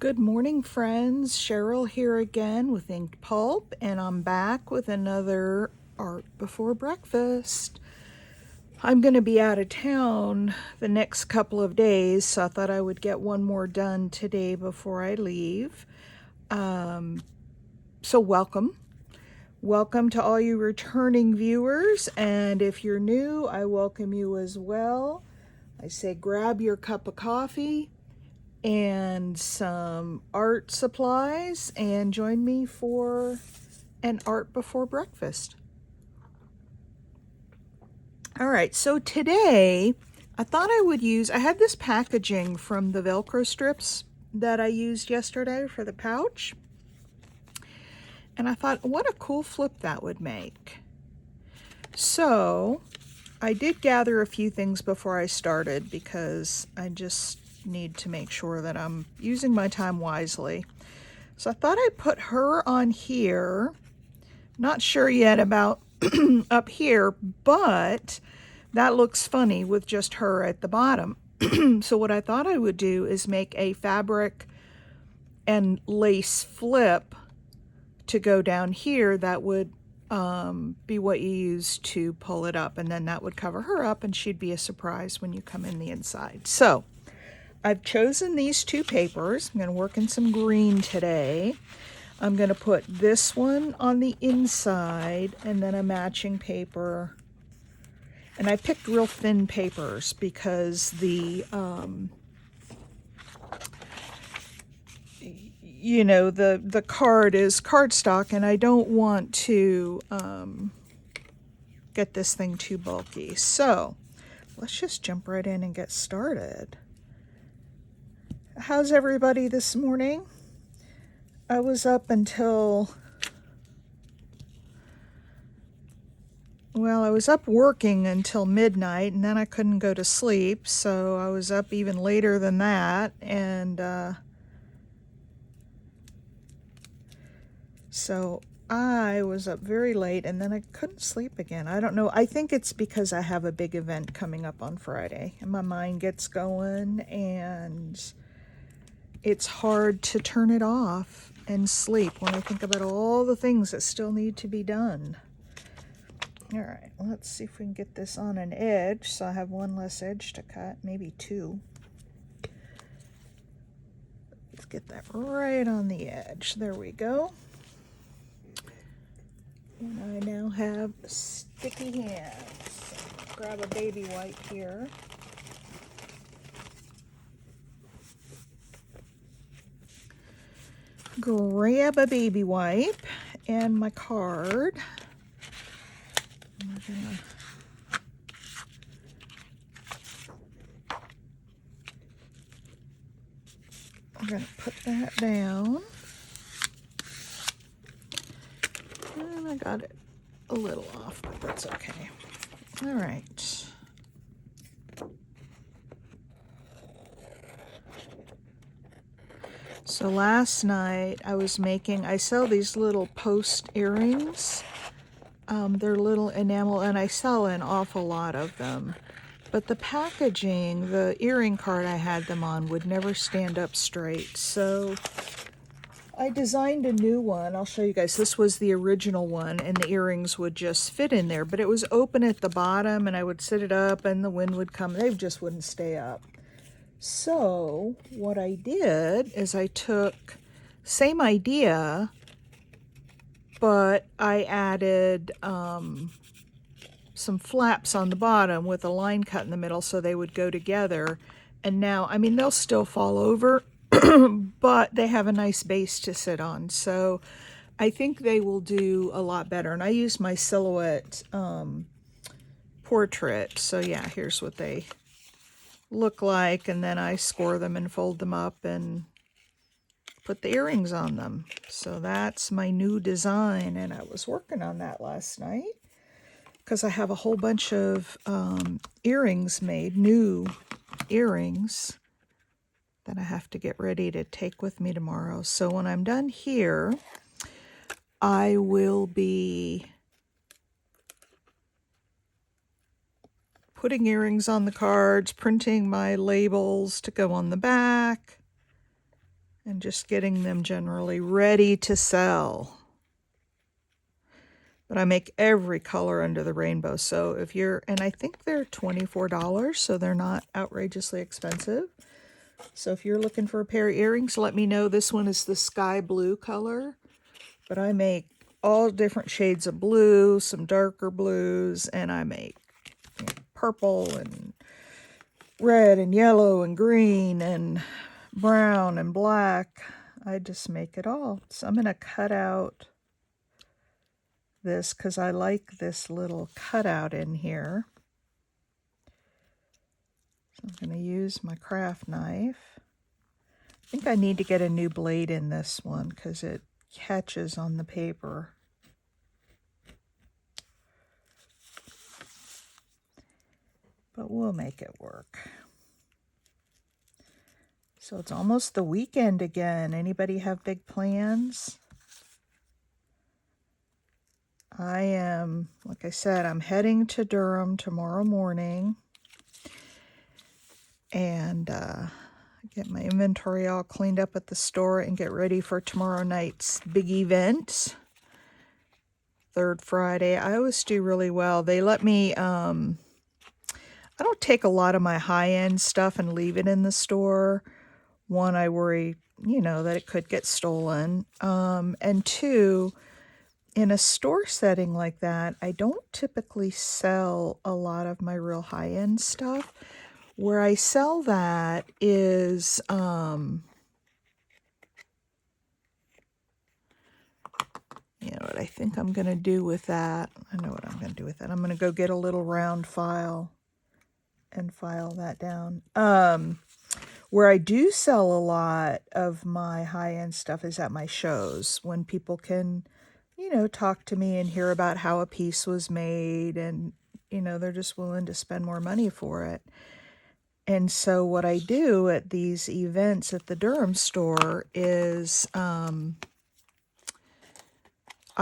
Good morning, friends. Cheryl here again with Inked Pulp, and I'm back with another art before breakfast. I'm going to be out of town the next couple of days, so I thought I would get one more done today before I leave. So welcome. Welcome to all you returning viewers, and if you're new, I welcome you as well. I say grab your cup of coffee and some art supplies and join me for an art before breakfast. All right, so today I thought I had this packaging from the Velcro strips that I used yesterday for the pouch. And I thought, what a cool flip that would make. So I did gather a few things before I started because I just need to make sure that I'm using my time wisely. So I thought I'd put her on here. Not sure yet about up here, but that looks funny with just her at the bottom. So what I thought I would do is make a fabric and lace flip to go down here that would be what you use to pull it up, and then that would cover her up and she'd be a surprise when you come in the inside. So I've chosen these two papers. I'm going to work in some green today. I'm going to put this one on the inside and then a matching paper. And I picked real thin papers because the card is cardstock, and I don't want to get this thing too bulky. So let's just jump right in and get started. How's everybody this morning? I was up until, well, I was up working until midnight, and then I couldn't go to sleep, so I was up even later than that, and so I was up very late, and then I couldn't sleep again. I don't know. I think it's because I have a big event coming up on Friday, and my mind gets going, and it's hard to turn it off and sleep when I think about all the things that still need to be done. All right, let's see if we can get this on an edge, so I have one less edge to cut, maybe two. Let's get that right on the edge. There we go. And I now have sticky hands. So grab a baby wipe here. Grab a baby wipe and my card. I'm gonna put that down. And I got it a little off, but that's okay. All right. So last night I sell these little post earrings. They're little enamel, and I sell an awful lot of them. But the packaging, the earring card I had them on, would never stand up straight. So I designed a new one. I'll show you guys. This was the original one, and the earrings would just fit in there. But it was open at the bottom, and I would sit it up, and the wind would come. They just wouldn't stay up. So what I did is I took, same idea, but I added some flaps on the bottom with a line cut in the middle so they would go together. And now, I mean, they'll still fall over, but they have a nice base to sit on. So I think they will do a lot better. And I used my silhouette portrait. So yeah, here's what they look like, and then I score them and fold them up and put the earrings on them. So that's my new design, and I was working on that last night because I have a whole bunch of earrings made, new earrings that I have to get ready to take with me tomorrow. So when I'm done here, I will be putting earrings on the cards, printing my labels to go on the back, and just getting them generally ready to sell. But I make every color under the rainbow. So if you're, and I think they're $24, so they're not outrageously expensive. So if you're looking for a pair of earrings, let me know. This one is the sky blue color, but I make all different shades of blue, some darker blues, and I make purple and red and yellow and green and brown and black. I just make it all. So I'm going to cut out this because I like this little cutout in here. So I'm going to use my craft knife. I think I need to get a new blade in this one because it catches on the paper. But we'll make it work. So it's almost the weekend again. Anybody have big plans? I am, like I said, I'm heading to Durham tomorrow morning. And get my inventory all cleaned up at the store and get ready for tomorrow night's big event. Third Friday. I always do really well. They let me, I don't take a lot of my high-end stuff and leave it in the store. One, I worry, you know, that it could get stolen. And two, in a store setting like that, I don't typically sell a lot of my real high-end stuff. Where I sell that is, you know what I think I'm going to do with that? I know what I'm going to do with that. I'm going to go get a little round file and file that down. Where I do sell a lot of my high-end stuff is at my shows, when people can, you know, talk to me and hear about how a piece was made, and, you know, they're just willing to spend more money for it. And so what I do at these events at the Durham store is I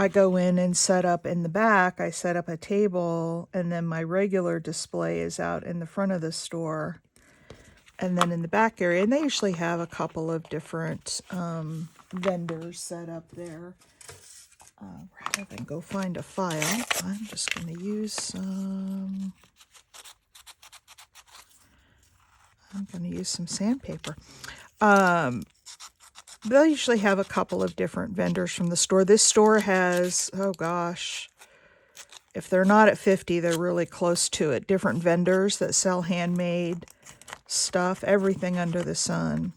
go in and set up in the back. I set up a table, and then my regular display is out in the front of the store. And then in the back area, and they usually have a couple of different vendors set up there. Rather than go find a file, I'm just going to use some... I'm going to use some sandpaper. They'll usually have a couple of different vendors from the store. This store has, oh gosh, if they're not at 50, they're really close to it. Different vendors that sell handmade stuff, everything under the sun.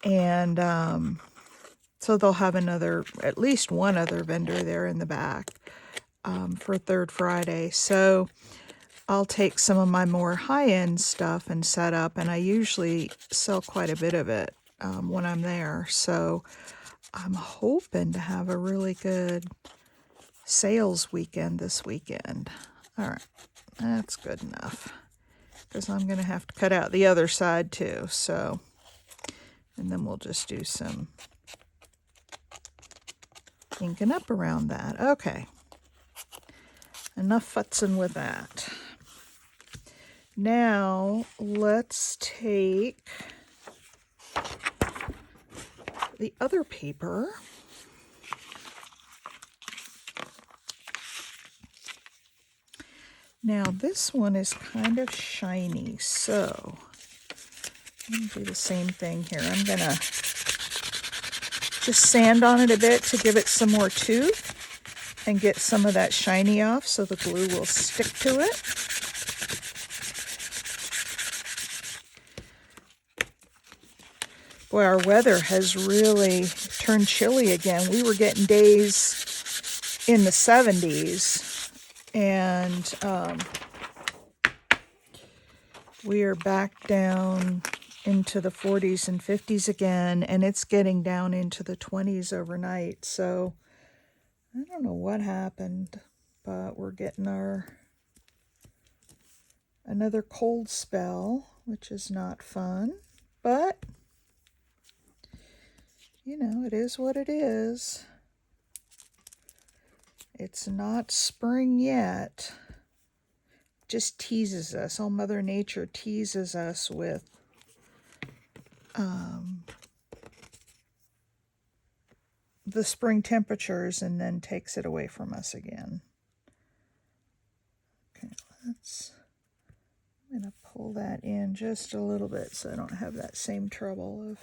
And so they'll have at least one other vendor there in the back for Third Friday. So I'll take some of my more high-end stuff and set up, and I usually sell quite a bit of it when I'm there. So I'm hoping to have a really good sales weekend this weekend. All right, that's good enough, because I'm going to have to cut out the other side too. So, and then we'll just do some inking up around that. Okay, enough futzing with that. Now, let's take the other paper. Now, this one is kind of shiny, so I'm going to do the same thing here. I'm going to just sand on it a bit to give it some more tooth and get some of that shiny off so the glue will stick to it. Boy, our weather has really turned chilly again. We were getting days in the 70s, and we are back down into the 40s and 50s again, and it's getting down into the 20s overnight. So I don't know what happened, but we're getting another cold spell, which is not fun, but you know, it is what it is. It's not spring yet. Just teases us. All Mother Nature teases us with the spring temperatures and then takes it away from us again. Okay, I'm going to pull that in just a little bit so I don't have that same trouble of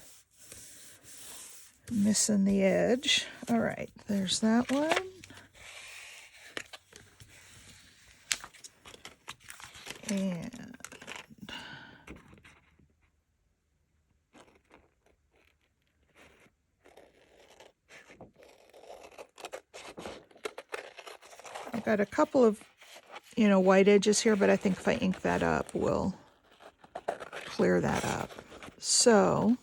missing the edge. All right, there's that one. And I've got a couple of, white edges here, but I think if I ink that up, we'll clear that up. So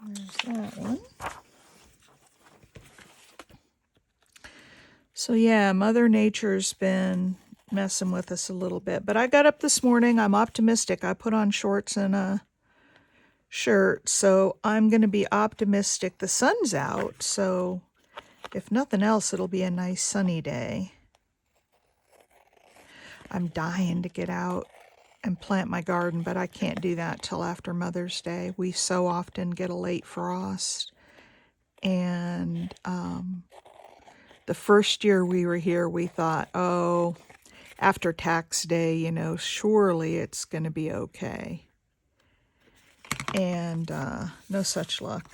there's that one. So yeah, Mother Nature's been messing with us a little bit. But I got up this morning. I'm optimistic. I put on shorts and a shirt. So I'm going to be optimistic. The sun's out. So if nothing else, it'll be a nice sunny day. I'm dying to get out and plant my garden, but I can't do that till after Mother's Day. We so often get a late frost. And the first year we were here, we thought, oh, after tax day, surely it's going to be okay. And no such luck.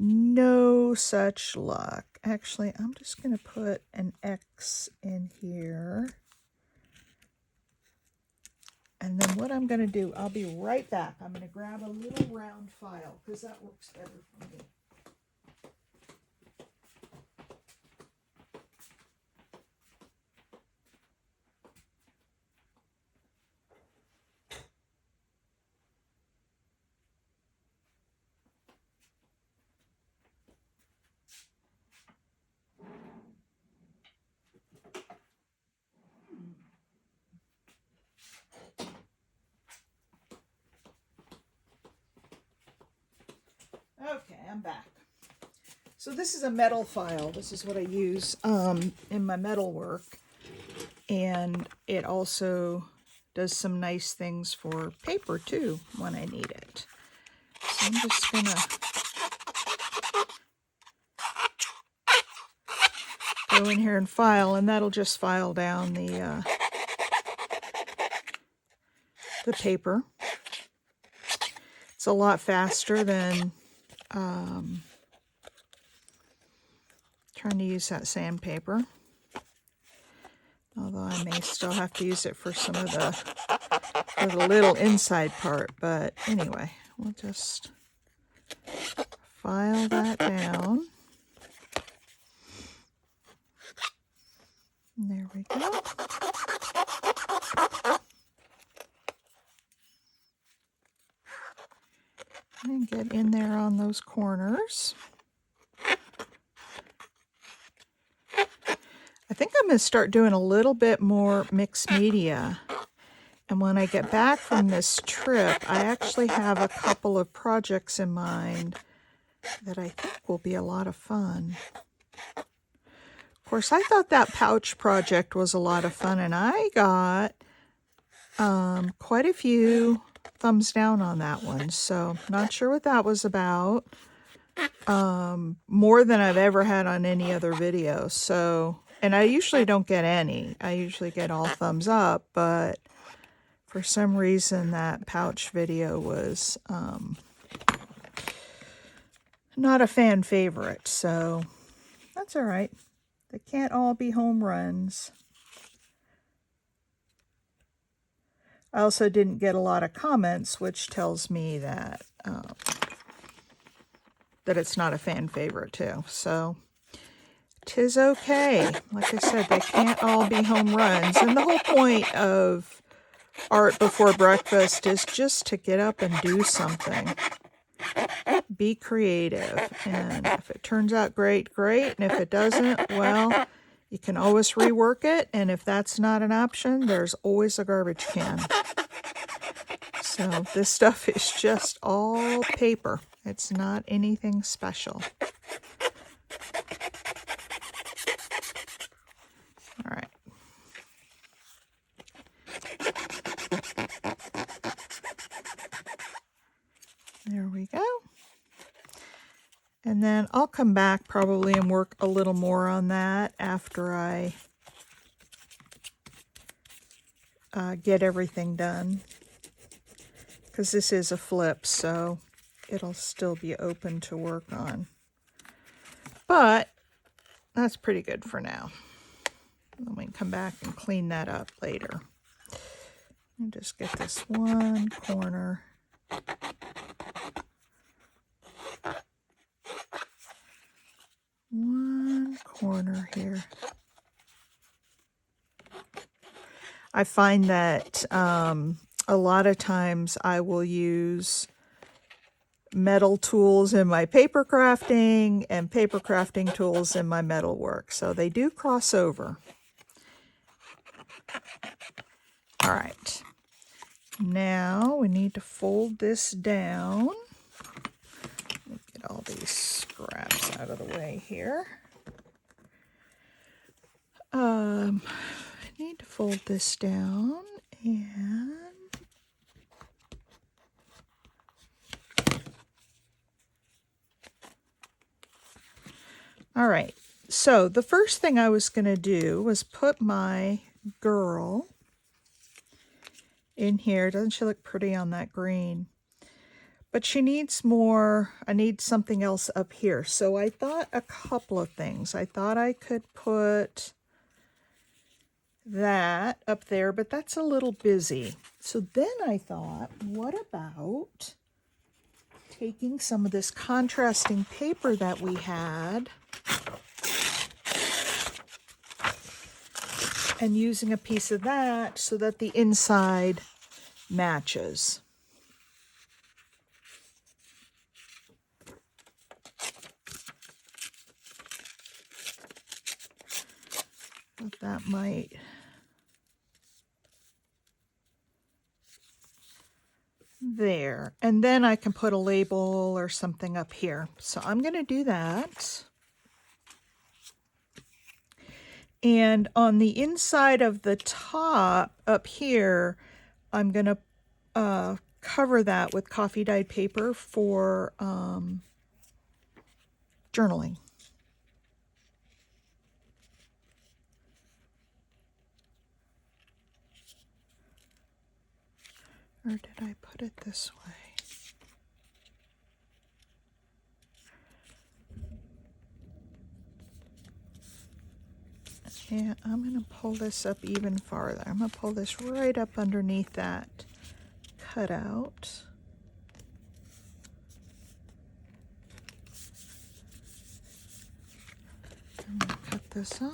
No such luck. Actually, I'm just going to put an X in here. And then what I'm going to do, I'll be right back. I'm going to grab a little round file because that works better for me. Okay, I'm back. So this is a metal file. This is what I use in my metal work. And it also does some nice things for paper too when I need it. So I'm just going to go in here and file, and that'll just file down the paper. It's a lot faster than trying to use that sandpaper. Although I may still have to use it for some of the little inside part. But anyway, we'll just file that down. And there we go. And get in there on those corners. I think I'm going to start doing a little bit more mixed media. And when I get back from this trip, I actually have a couple of projects in mind that I think will be a lot of fun. Of course, I thought that pouch project was a lot of fun, and I got quite a few thumbs down on that one. So not sure what that was about. More than I've ever had on any other video. So, and I usually don't get any. I usually get all thumbs up, but for some reason that pouch video was not a fan favorite. So that's all right. They can't all be home runs. I also didn't get a lot of comments, which tells me that that it's not a fan favorite too. So 'tis okay. Like I said, they can't all be home runs. And the whole point of art before breakfast is just to get up and do something. Be creative. And if it turns out great, great. And if it doesn't, well, you can always rework it. And if that's not an option, there's always a garbage can. So this stuff is just all paper. It's not anything special. All right. There we And then I'll come back probably and work a little more on that after I get everything done. Because this is a flip, so it'll still be open to work on. But that's pretty good for now. Then we can come back and clean that up later. And just get this one corner. One corner here. I find that a lot of times I will use metal tools in my paper crafting and paper crafting tools in my metal work. So they do cross over. All right. Now we need to fold this down. Get all these scraps out of the way here. I need to fold this down and all right. So the first thing I was going to do was put my girl in here. Doesn't she look pretty on that green? But she needs more. I need something else up here. So I thought a couple of things. I thought I could put that up there, but that's a little busy. So then I thought, what about taking some of this contrasting paper that we had and using a piece of that so that the inside matches. But that might there. And then I can put a label or something up here. So I'm going to do that. And on the inside of the top up here, I'm going to cover that with coffee dyed paper for journaling. Or did I put it this way? Yeah, I'm going to pull this up even farther. I'm going to pull this right up underneath that cutout. I'm going to cut this off.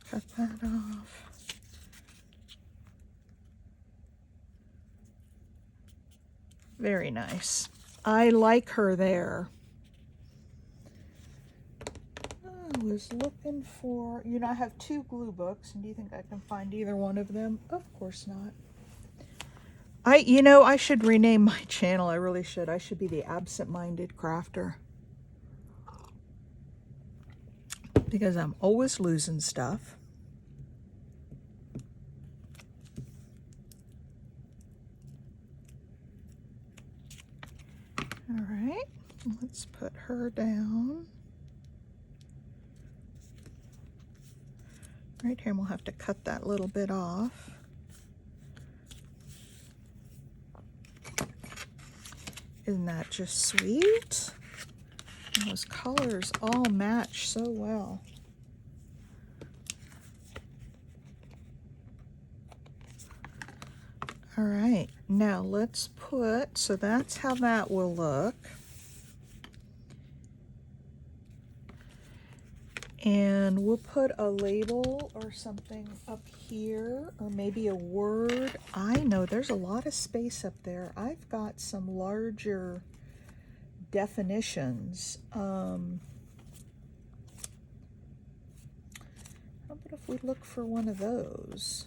Cut that off. Very nice. I like her there. I was looking for, you know, I have 2 glue books, and do you think I can find either one of them? Of course not. I should rename my channel. I really should. I should be the absent-minded crafter. Because I'm always losing stuff. All right, let's put her down. Right here, and we'll have to cut that little bit off. Isn't that just sweet? And those colors all match so well. All right, now let's put, so that's how that will look. And we'll put a label or something up here, or maybe a word. I know there's a lot of space up there. I've got some larger definitions. How about if we look for one of those?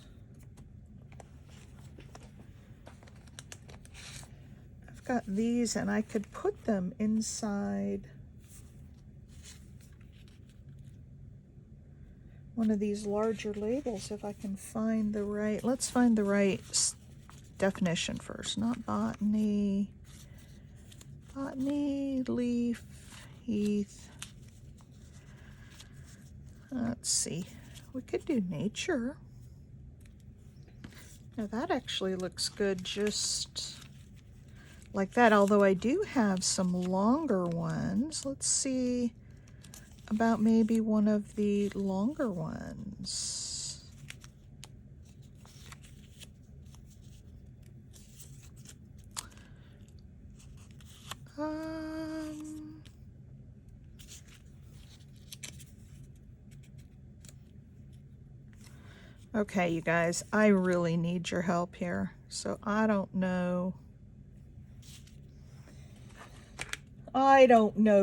I've got these, and I could put them inside one of these larger labels if I can find the right, let's find the right definition first. Not botany, leaf, heath. Let's see, we could do nature. Now that actually looks good just like that, although I do have some longer ones. Let's see about maybe one of the longer ones. Okay, you guys, I really need your help here. So I don't know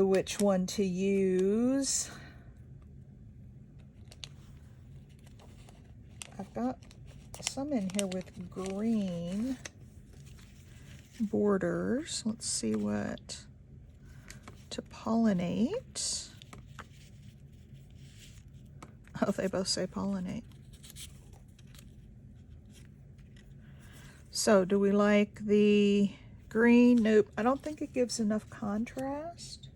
which one to use. I've got some in here with green borders. Let's see what to pollinate. Oh, they both say pollinate. So do we like the green? Nope, I don't think it gives enough contrast.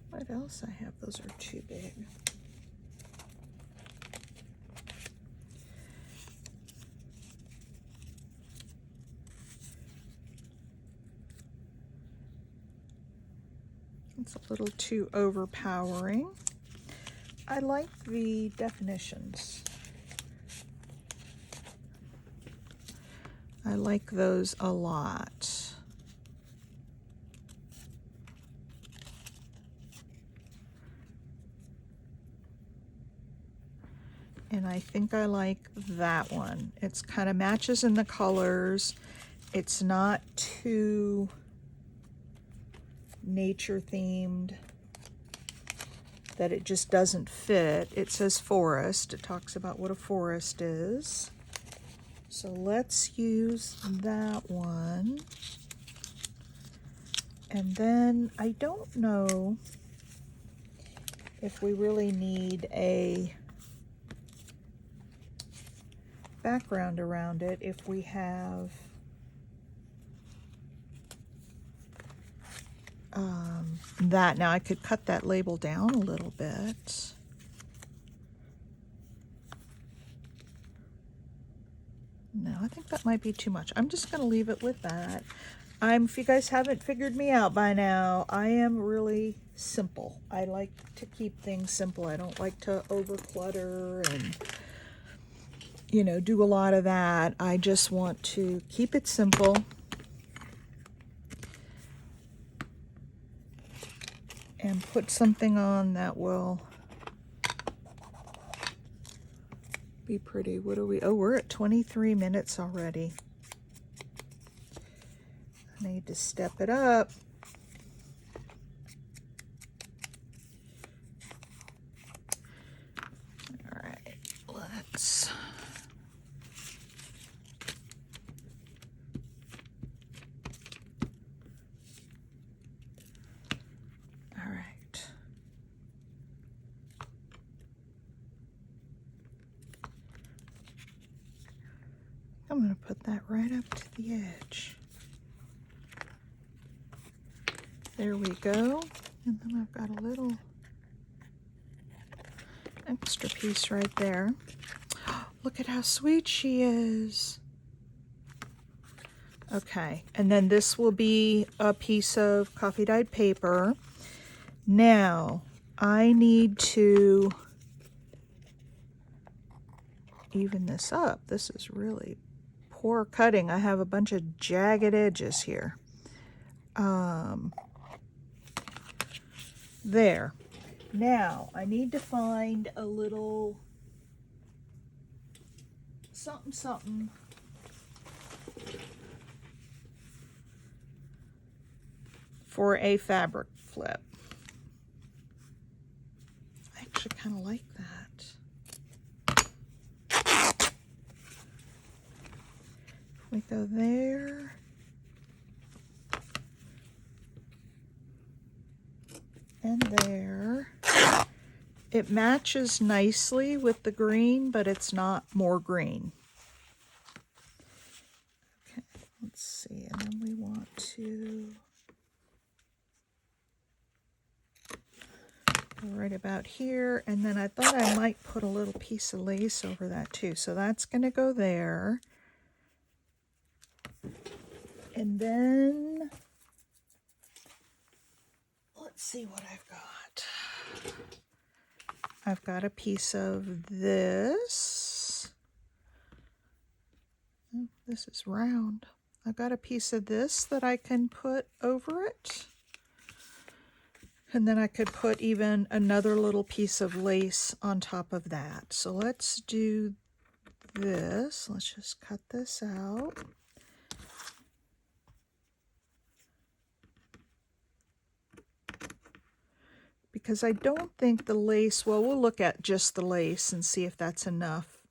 What else I have? Those are too big. It's a little too overpowering. I like the definitions. I like those a lot. And I think I like that one. It's kind of matches in the colors. It's not too nature themed that it just doesn't fit. It says forest. It talks about what a forest is. So let's use that one. And then I don't know if we really need a background around it. If we have that. Now I could cut that label down a little bit. No, I think that might be too much. I'm just going to leave it with that. If you guys haven't figured me out by now, I am really simple. I like to keep things simple. I don't like to over-clutter and, you know, do a lot of that. I just want to keep it simple. And put something on that will be pretty. What are we? Oh, we're at 23 minutes already. I need to step it up. All right, let's. All right. I'm going to put that right up to the edge. There we go. And then I've got a little extra piece right there. Look at how sweet she is. Okay, and then this will be a piece of coffee dyed paper. Now, I need to even this up. This is really poor cutting. I have a bunch of jagged edges here. There. Now, I need to find a little something for a fabric flip. I actually kind of like that. go there. And there. It matches nicely with the green, but it's not more green. Okay, let's see, and then we want to go right about here, and then I thought I might put a little piece of lace over that too, so that's going to go there. And then let's see what I've got. I've got a piece of this. Oh, this is round. I've got a piece of this that I can put over it. And then I could put even another little piece of lace on top of that. So let's do this. Let's just cut this out. Because I don't think the lace, well, we'll look at just the lace and see if that's enough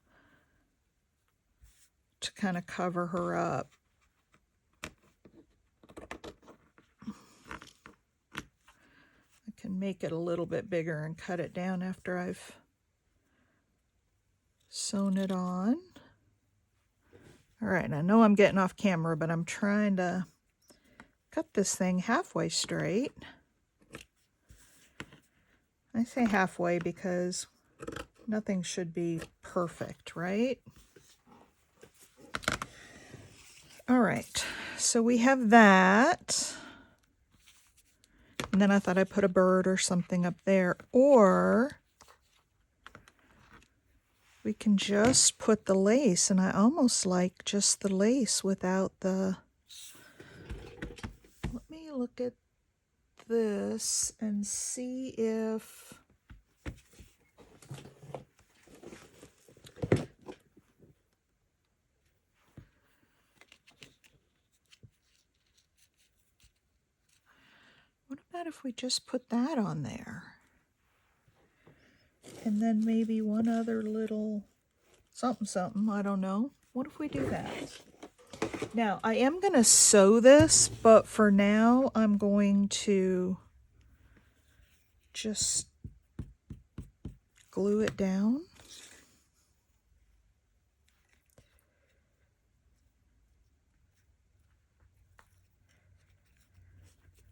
to kind of cover her up. I can make it a little bit bigger and cut it down after I've sewn it on. All right, I know I'm getting off camera, but I'm trying to cut this thing halfway straight. I say halfway because nothing should be perfect, right? All right, so we have that. And then I thought I'd put a bird or something up there. Or we can just put the lace, and I almost like just the lace without the... Let me look at this and see if... What about if we just put that on there? And then maybe one other little something, I don't know. What if we do that? Now, I am going to sew this, but for now, I'm going to just glue it down.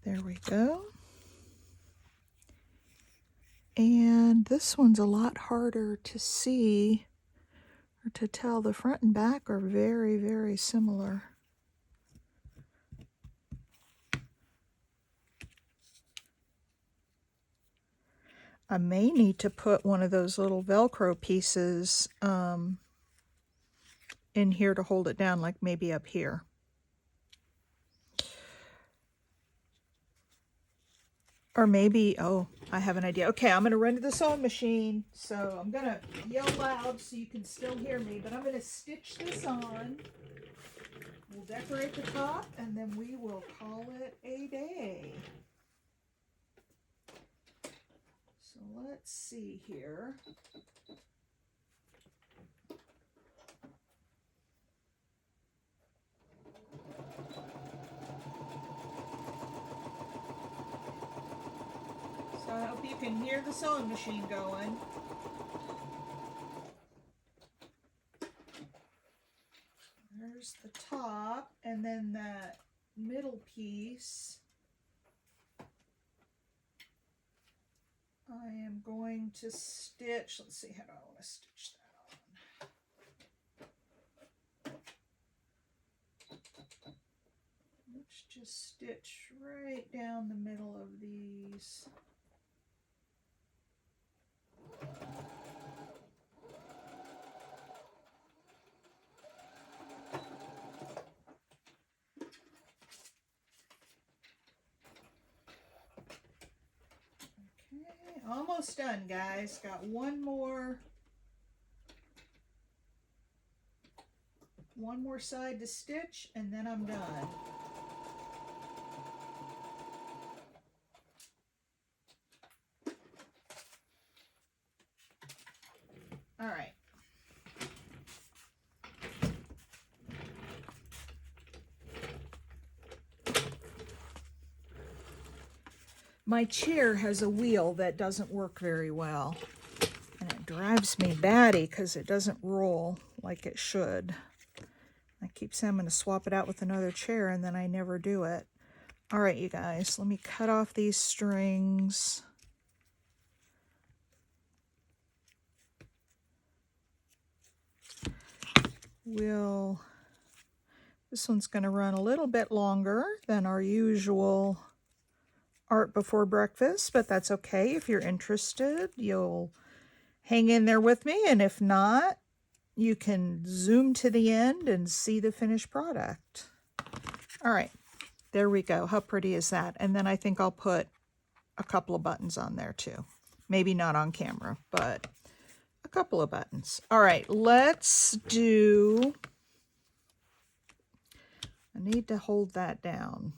There we go. And this one's a lot harder to see or to tell. The front and back are very, very similar. I may need to put one of those little Velcro pieces in here to hold it down, like maybe up here. Or maybe, oh, I have an idea. Okay, I'm going to run to the sewing machine. So I'm going to yell loud so you can still hear me. But I'm going to stitch this on. We'll decorate the top, and then we will call it a day. So let's see here. So I hope you can hear the sewing machine going. There's the top, and then that middle piece I am going to stitch. Let's see, how do I want to stitch that on? Let's just stitch right down the middle of these. Okay, almost done, guys. Got one more side to stitch, and then I'm done. All right. My chair has a wheel that doesn't work very well, and it drives me batty because it doesn't roll like it should. I keep saying I'm going to swap it out with another chair, and then I never do it. All right, you guys, let me cut off these strings. This one's going to run a little bit longer than our usual art before breakfast, but that's okay. If you're interested, you'll hang in there with me, and if not, you can zoom to the end and see the finished product. All right, there we go. How pretty is that? And then I think I'll put a couple of buttons on there too. Maybe not on camera, but a couple of buttons. All right, let's do, I need to hold that down.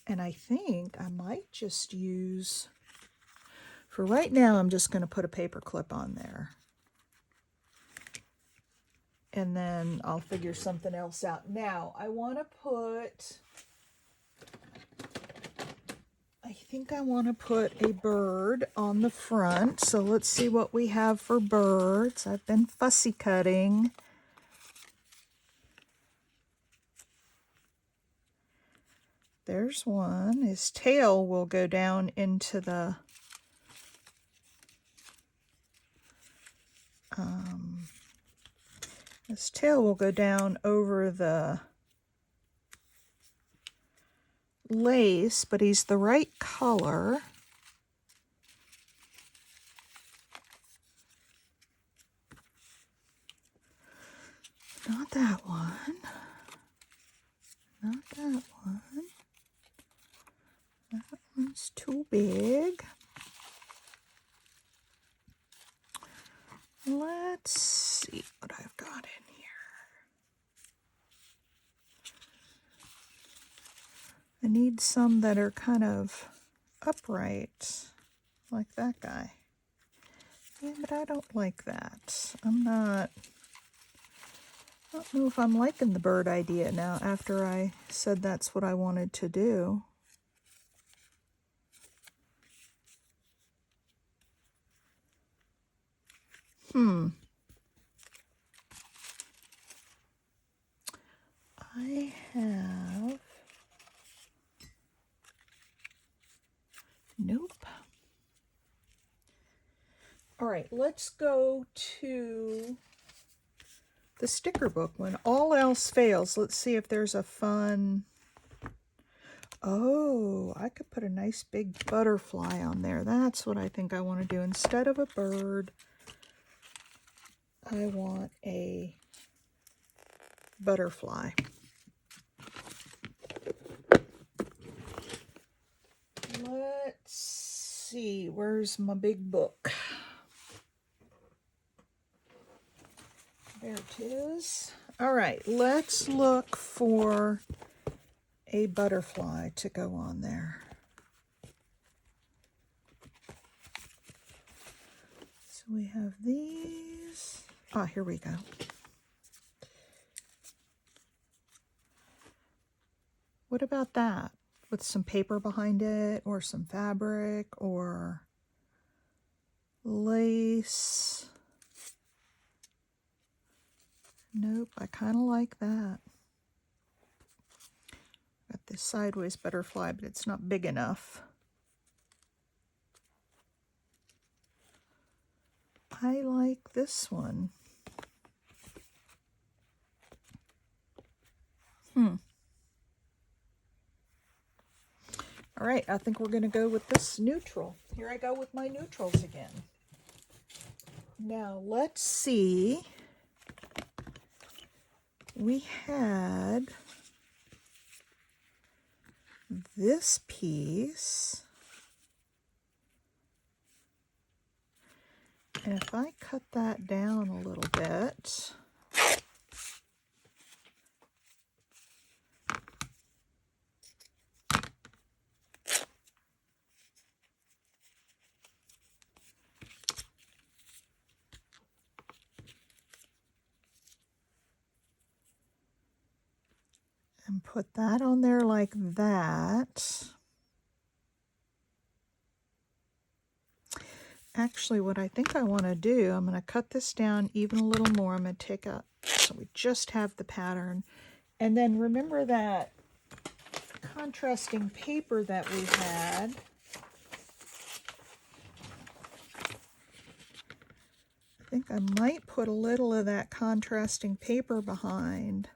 And I think I might just use, for right now, I'm just going to put a paper clip on there. And then I'll figure something else out. Now, I want to put, I think I want to put a bird on the front. So let's see what we have for birds. I've been fussy cutting. There's one. His tail will go down into the his tail will go down over the lace, but he's the right color. Not that one. Not that one. That one's too big. Let's see what I've got in here. I need some that are kind of upright, like that guy. Yeah, but I don't like that. I don't know if I'm liking the bird idea now after I said that's what I wanted to do. I have, nope. All right, let's go to the sticker book. When all else fails, let's see if there's a fun, oh, I could put a nice big butterfly on there. That's what I think I want to do. Instead of a bird, I want a butterfly. Let's see, where's my big book? There it is. All right, let's look for a butterfly to go on there. So we have these. Ah, here we go. What about that? With some paper behind it, or some fabric, or lace. Nope, I kind of like that. Got this sideways butterfly, but it's not big enough. I like this one. All right, I think we're going to go with this neutral. Here I go with my neutrals again. Now, let's see. We had this piece. And if I cut that down a little bit, put that on there like that. Actually, what I think I want to do, I'm going to cut this down even a little more. I'm going to take out, so we just have the pattern. And then remember that contrasting paper that we had. I think I might put a little of that contrasting paper behind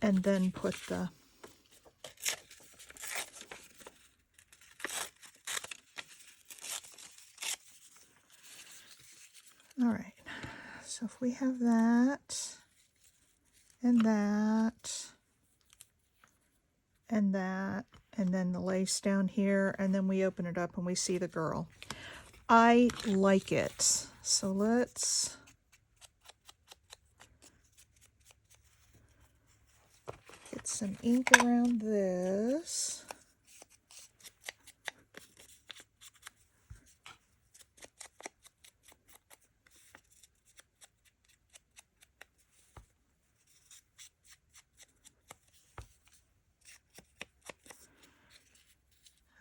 and then put the all right, so if we have that and that and that and then the lace down here, and then we open it up and we see the girl. I like it. So let's get some ink around this.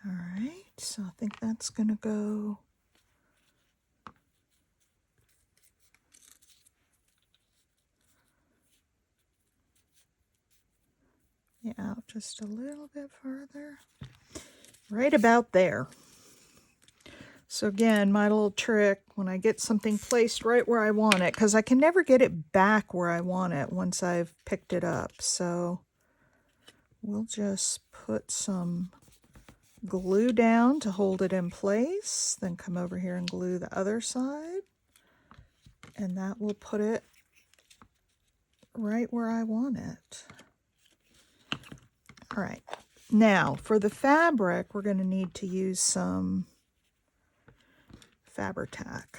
All right, so I think that's going to go out just a little bit further. Right about there. So again, my little trick, when I get something placed right where I want it, because I can never get it back where I want it once I've picked it up. So we'll just put some glue down to hold it in place, then come over here and glue the other side, and that will put it right where I want it. All right, now for the fabric, we're going to need to use some Fabri-Tac.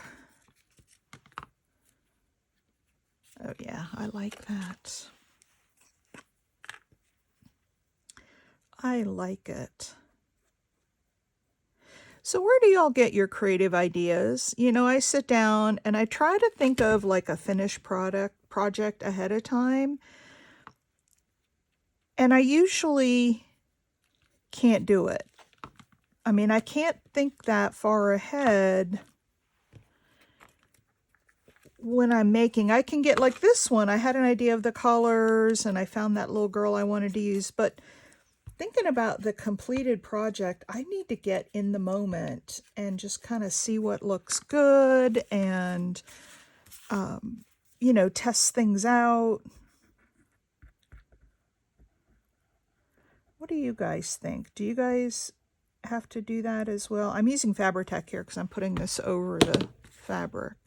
Oh yeah, I like that. I like it. So where do y'all get your creative ideas? You know, I sit down and I try to think of like a finished project ahead of time. And I usually can't do it. I mean, I can't think that far ahead when I'm making. I can get like this one. I had an idea of the colors and I found that little girl I wanted to use. But thinking about the completed project, I need to get in the moment and just kind of see what looks good and, you know, test things out. What do you guys think? Do you guys have to do that as well? I'm using Fabri-Tac here because I'm putting this over the fabric.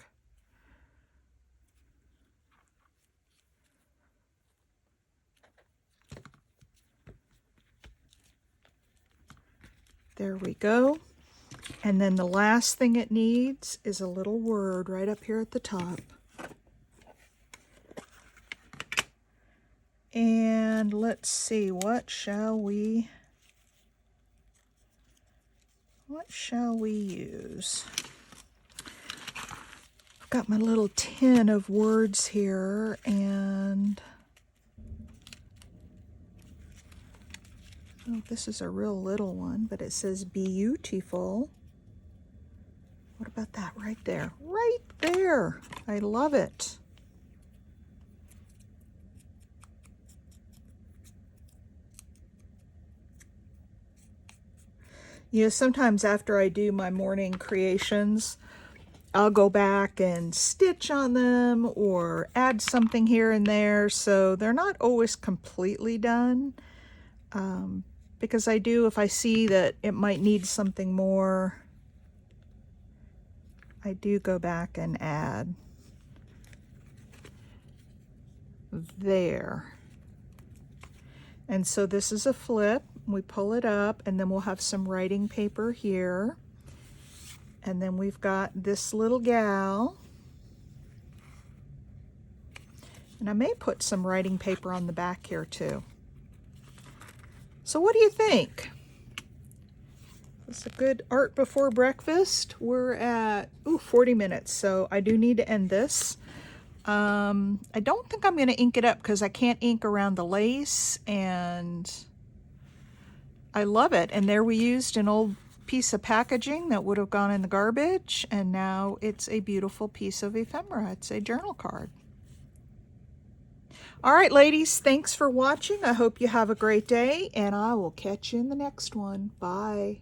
There we go. And then the last thing it needs is a little word right up here at the top. And let's see, what shall we use? I've got my little tin of words here, and oh, this is a real little one, but it says beautiful. What about that right there? Right there. I love it. You know, sometimes after I do my morning creations, I'll go back and stitch on them or add something here and there. So they're not always completely done. Because I do, if I see that it might need something more, I do go back and add. There. And so this is a flip. We pull it up, and then we'll have some writing paper here. And then we've got this little gal. And I may put some writing paper on the back here too. So what do you think? It's a good art before breakfast. We're at 40 minutes, so I do need to end this. I don't think I'm going to ink it up because I can't ink around the lace, and I love it. And there we used an old piece of packaging that would have gone in the garbage, and now it's a beautiful piece of ephemera. It's a journal card. All right, ladies, thanks for watching. I hope you have a great day, and I will catch you in the next one. Bye.